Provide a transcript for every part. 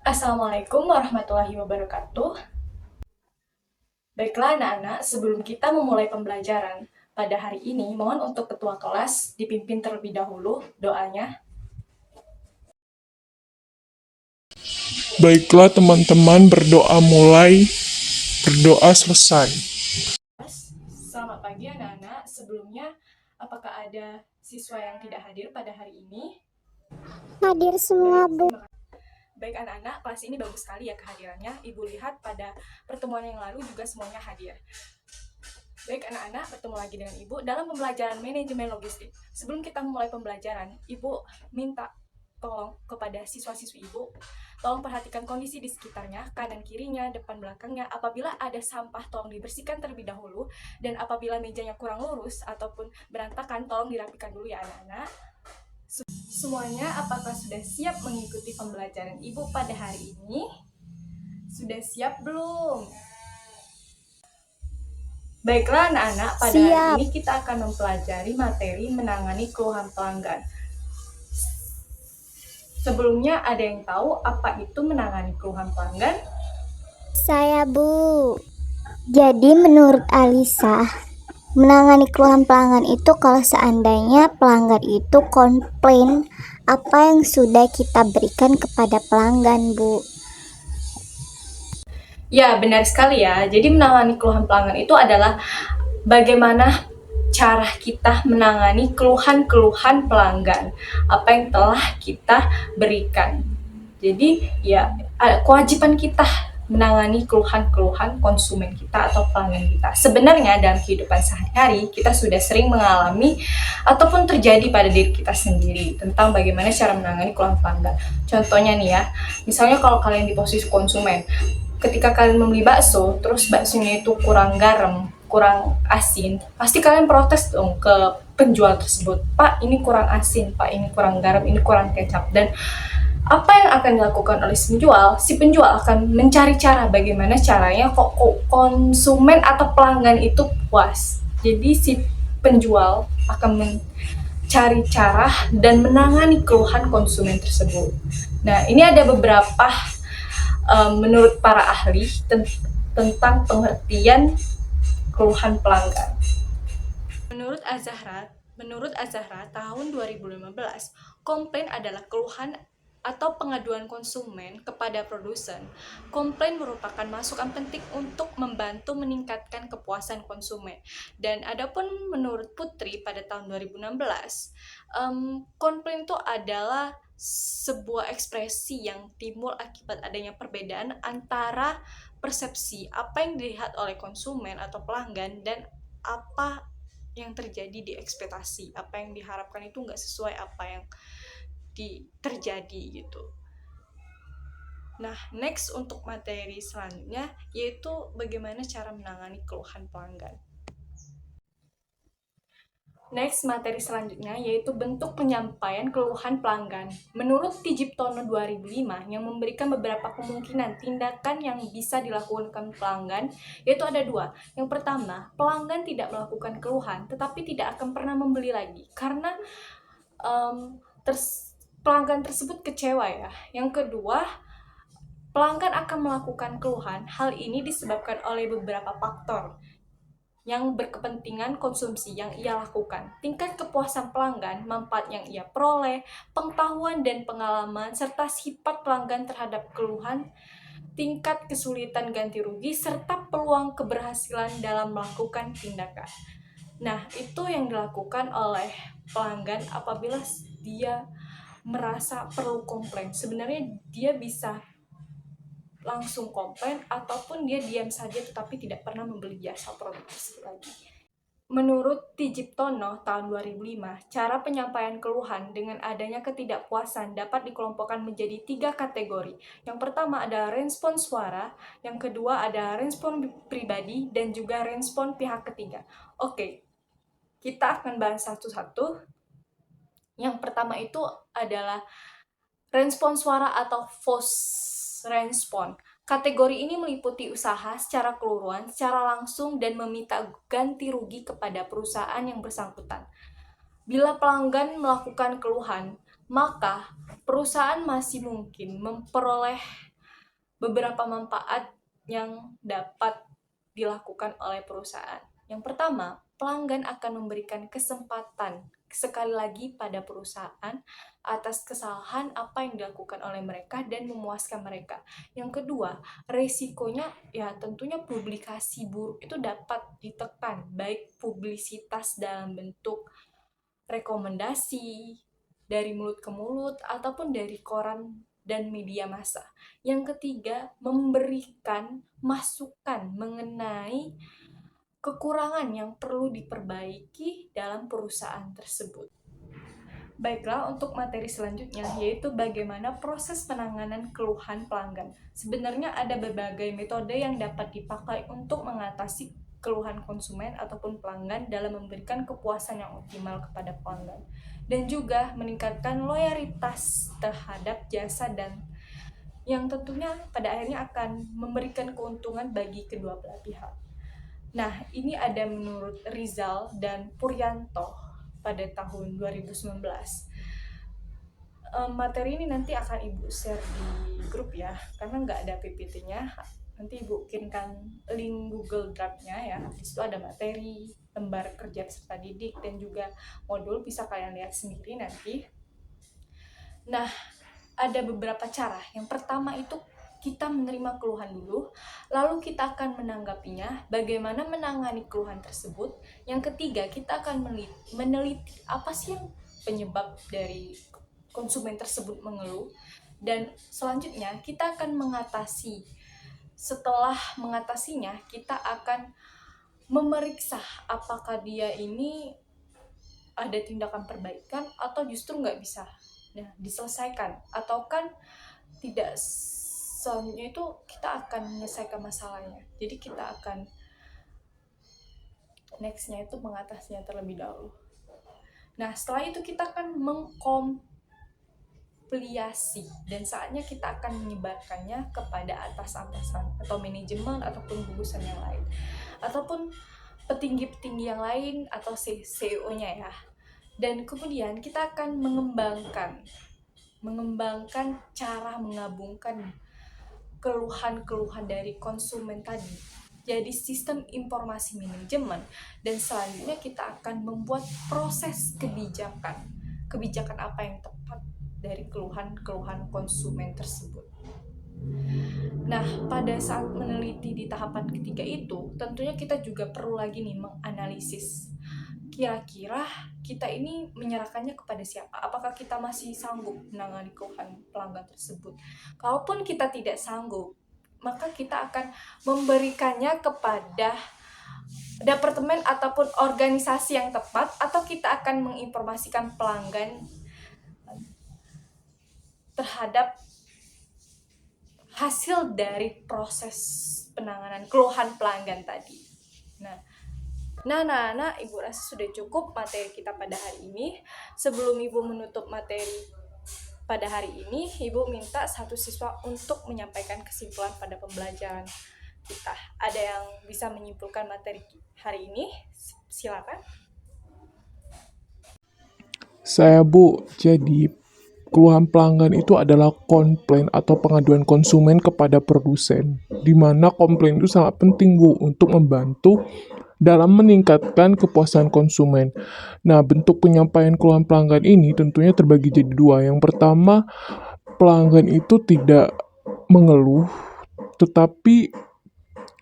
Assalamualaikum warahmatullahi wabarakatuh. Baiklah anak-anak, sebelum kita memulai pembelajaran pada hari ini, mohon untuk ketua kelas dipimpin terlebih dahulu doanya. Baiklah teman-teman, berdoa mulai, berdoa selesai. Selamat pagi anak-anak. Sebelumnya, apakah ada siswa yang tidak hadir pada hari ini? Hadir semua, Bu. Baik anak-anak, kelas ini bagus sekali ya kehadirannya. Ibu lihat pada pertemuan yang lalu juga semuanya hadir. Baik anak-anak, bertemu lagi dengan Ibu dalam pembelajaran manajemen logistik. Sebelum kita memulai pembelajaran, Ibu minta tolong kepada siswa-siswi Ibu, tolong perhatikan kondisi di sekitarnya, kanan kirinya, depan belakangnya. Apabila ada sampah, tolong dibersihkan terlebih dahulu. Dan apabila mejanya kurang lurus ataupun berantakan, tolong dirapikan dulu ya anak-anak. Semuanya apakah sudah siap mengikuti pembelajaran Ibu pada hari ini? Sudah siap belum? Baiklah anak-anak, pada hari ini kita akan mempelajari materi menangani keluhan pelanggan. Sebelumnya ada yang tahu apa itu menangani keluhan pelanggan? Saya, Bu. Jadi menurut Alisa, menangani keluhan pelanggan itu kalau seandainya pelanggan itu komplain apa yang sudah kita berikan kepada pelanggan, Bu. Ya, benar sekali ya. Jadi menangani keluhan pelanggan itu adalah bagaimana cara kita menangani keluhan-keluhan pelanggan, apa yang telah kita berikan. Jadi ya kewajiban kita menangani keluhan-keluhan konsumen kita atau pelanggan kita. Sebenarnya dalam kehidupan sehari-hari kita sudah sering mengalami ataupun terjadi pada diri kita sendiri tentang bagaimana cara menangani keluhan pelanggan. Contohnya nih ya, misalnya kalau kalian di posisi konsumen, ketika kalian membeli bakso, terus baksonya itu kurang garam, kurang asin, pasti kalian protes dong ke penjual tersebut. Pak, ini kurang asin, Pak, ini kurang garam, ini kurang kecap. Dan apa yang akan dilakukan oleh si penjual? Si penjual akan mencari cara bagaimana caranya kok konsumen atau pelanggan itu puas. Jadi si penjual akan mencari cara dan menangani keluhan konsumen tersebut. Nah, ini ada beberapa menurut para ahli tentang pengertian keluhan pelanggan. Menurut Azahra, tahun 2015, komplain adalah keluhan atau pengaduan konsumen kepada produsen. Komplain merupakan masukan penting untuk membantu meningkatkan kepuasan konsumen. Dan adapun menurut Putri pada tahun 2016, komplain itu adalah sebuah ekspresi yang timbul akibat adanya perbedaan antara persepsi apa yang dilihat oleh konsumen atau pelanggan dan apa yang terjadi di ekspektasi. Apa yang diharapkan itu nggak sesuai apa yang terjadi gitu. Nah, next untuk materi selanjutnya yaitu bagaimana cara menangani keluhan pelanggan. Next, materi selanjutnya yaitu bentuk penyampaian keluhan pelanggan. Menurut Tijiptono 2005 yang memberikan beberapa kemungkinan tindakan yang bisa dilakukan pelanggan, yaitu ada dua. Yang pertama, pelanggan tidak melakukan keluhan tetapi tidak akan pernah membeli lagi karena pelanggan tersebut kecewa ya. Yang kedua, pelanggan akan melakukan keluhan. Hal ini disebabkan oleh beberapa faktor yang berkepentingan konsumsi yang ia lakukan, tingkat kepuasan pelanggan, manfaat yang ia peroleh, pengetahuan dan pengalaman, serta sifat pelanggan terhadap keluhan, tingkat kesulitan ganti rugi, serta peluang keberhasilan dalam melakukan tindakan. Nah, itu yang dilakukan oleh pelanggan apabila dia merasa perlu komplain. Sebenarnya dia bisa langsung komplain ataupun dia diam saja tetapi tidak pernah membeli jasa produk tersebut lagi. Menurut Tijiptono tahun 2005, cara penyampaian keluhan dengan adanya ketidakpuasan dapat dikelompokkan menjadi 3 kategori. Yang pertama adalah respon suara, yang kedua ada respon pribadi, dan juga respon pihak ketiga. Oke, kita akan bahas satu-satu. Yang pertama itu adalah Respon suara atau voice respon. Kategori ini meliputi usaha secara keseluruhan, secara langsung, dan meminta ganti rugi kepada perusahaan yang bersangkutan. Bila pelanggan melakukan keluhan, maka perusahaan masih mungkin memperoleh beberapa manfaat yang dapat dilakukan oleh perusahaan. Yang pertama, pelanggan akan memberikan kesempatan sekali lagi pada perusahaan atas kesalahan apa yang dilakukan oleh mereka dan memuaskan mereka. Yang kedua, resikonya ya tentunya publikasi buruk itu dapat ditekan, baik publisitas dalam bentuk rekomendasi dari mulut ke mulut ataupun dari koran dan media massa. Yang ketiga, memberikan masukan mengenai kekurangan yang perlu diperbaiki dalam perusahaan tersebut. Baiklah, untuk materi selanjutnya yaitu bagaimana proses penanganan keluhan pelanggan. Sebenarnya ada berbagai metode yang dapat dipakai untuk mengatasi keluhan konsumen ataupun pelanggan dalam memberikan kepuasan yang optimal kepada pelanggan dan juga meningkatkan loyalitas terhadap jasa dan yang tentunya pada akhirnya akan memberikan keuntungan bagi kedua belah pihak. Nah, ini ada menurut Rizal dan Puryanto pada tahun 2019. Materi ini nanti akan Ibu share di grup ya, karena nggak ada PPT-nya. Nanti Ibu kirimkan link Google Drive-nya ya. Di situ ada materi, lembar kerja peserta didik, dan juga modul, bisa kalian lihat sendiri nanti. Nah, ada beberapa cara. Yang pertama itu kita menerima keluhan dulu, lalu kita akan menanggapinya, bagaimana menangani keluhan tersebut. Yang ketiga, kita akan meneliti apa sih yang penyebab dari konsumen tersebut mengeluh, dan selanjutnya kita akan mengatasi. Setelah mengatasinya, kita akan memeriksa apakah dia ini ada tindakan perbaikan atau justru nggak bisa diselesaikan, atau kan tidak. Selanjutnya itu kita akan menyelesaikan masalahnya. Jadi kita akan nextnya itu mengatasinya terlebih dahulu. Nah, setelah itu kita akan mengkompiliasi dan saatnya kita akan menyebarkannya kepada atasan atau manajemen ataupun gugusan yang lain ataupun petinggi-petinggi yang lain atau CEO-nya ya. Dan kemudian kita akan mengembangkan cara menggabungkan keluhan-keluhan dari konsumen tadi jadi sistem informasi manajemen, dan selanjutnya kita akan membuat proses kebijakan apa yang tepat dari keluhan-keluhan konsumen tersebut. Nah, pada saat meneliti di tahapan ketiga itu, tentunya kita juga perlu lagi nih menganalisis kira-kira kita ini menyerahkannya kepada siapa? Apakah kita masih sanggup menangani keluhan pelanggan tersebut? Kalaupun kita tidak sanggup, maka kita akan memberikannya kepada departemen ataupun organisasi yang tepat, atau kita akan menginformasikan pelanggan terhadap hasil dari proses penanganan keluhan pelanggan tadi. Nah, Ibu rasa sudah cukup materi kita pada hari ini. Sebelum Ibu menutup materi pada hari ini, Ibu minta satu siswa untuk menyampaikan kesimpulan pada pembelajaran kita. Ada yang bisa menyimpulkan materi hari ini? Silakan. Saya Bu, jadi keluhan pelanggan itu adalah komplain atau pengaduan konsumen kepada produsen, di mana komplain itu sangat penting Bu untuk membantu dalam meningkatkan kepuasan konsumen. Nah, bentuk penyampaian keluhan pelanggan ini tentunya terbagi jadi dua. Yang pertama, pelanggan itu tidak mengeluh, tetapi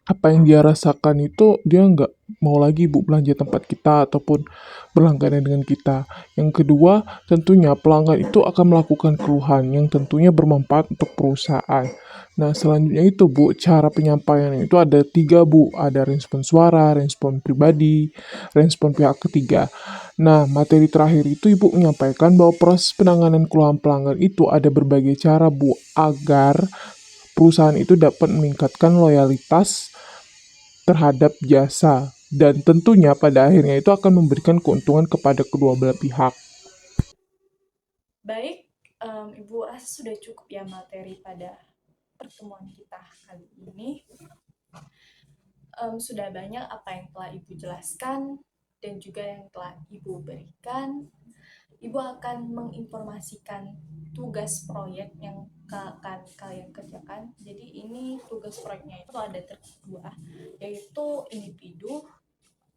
apa yang dia rasakan itu dia nggak mau lagi Bu belanja tempat kita ataupun berlangganan dengan kita. Yang kedua, tentunya pelanggan itu akan melakukan keluhan yang tentunya bermanfaat untuk perusahaan. Nah, selanjutnya itu Bu, cara penyampaian itu ada 3 Bu. Ada respon suara, respon pribadi, respon pihak ketiga. Nah, materi terakhir itu Ibu menyampaikan bahwa proses penanganan keluhan pelanggan itu ada berbagai cara Bu, agar perusahaan itu dapat meningkatkan loyalitas terhadap jasa. Dan tentunya pada akhirnya itu akan memberikan keuntungan kepada kedua belah pihak. Baik, Ibu rasa sudah cukup ya materi pada pertemuan kita kali ini. Sudah banyak apa yang telah Ibu jelaskan dan juga yang telah Ibu berikan. Ibu akan menginformasikan tugas proyek yang akan kalian kerjakan. Jadi ini tugas proyeknya itu ada dua, yaitu individu,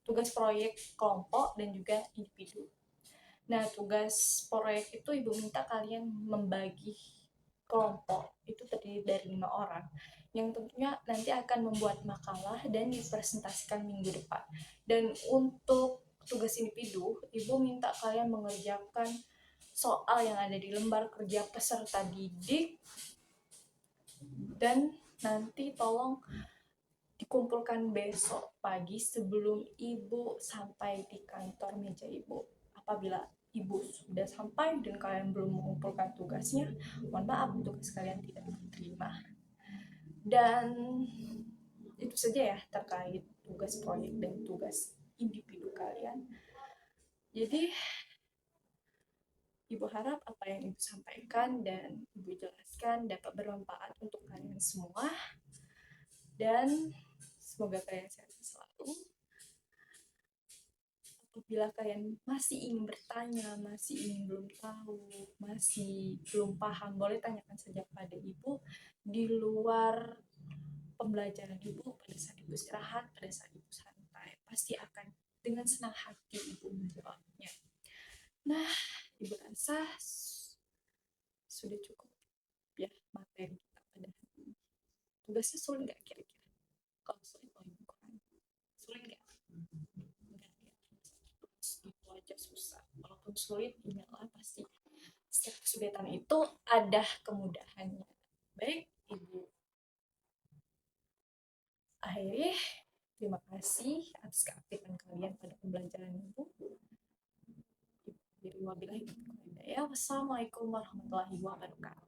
tugas proyek kelompok, dan juga individu. Nah, tugas proyek itu Ibu minta kalian membagi kelompok itu terdiri dari 5 orang yang tentunya nanti akan membuat makalah dan dipresentasikan minggu depan. Dan untuk tugas individu, Ibu minta kalian mengerjakan soal yang ada di lembar kerja peserta didik, dan nanti tolong dikumpulkan besok pagi sebelum Ibu sampai di kantor meja Ibu. Apabila Ibu sudah sampai dan kalian belum mengumpulkan tugasnya, mohon maaf, tugas kalian tidak diterima. Dan itu saja ya terkait tugas proyek dan tugas individu kalian. Jadi Ibu harap apa yang Ibu sampaikan dan Ibu jelaskan dapat bermanfaat untuk kalian semua. Dan semoga kalian sehat selalu. Apabila kalian masih ingin bertanya, masih ingin belum tahu, masih belum paham, boleh tanyakan saja pada Ibu di luar pembelajaran Ibu pada saat Ibu istirahat, pada saat Ibu santai. Pasti akan dengan senang hati Ibu menjawabnya. Nah, Ibu rasa sudah cukup ya materi kita pada hari ini. Tugasnya sulit nggak kira-kira? Kalau sulit, oh Ibu kurang. Sulit nggak? Enggak ya. Itu aja susah. Walaupun sulit, ingatlah pasti setiap kesulitan itu ada kemudahannya. Baik, Ibu akhiri. Terima kasih atas keaktifan kalian pada pembelajaran Ibu. Wabillahi taufiq wal hidayah. Wassalamualaikum warahmatullahi wabarakatuh.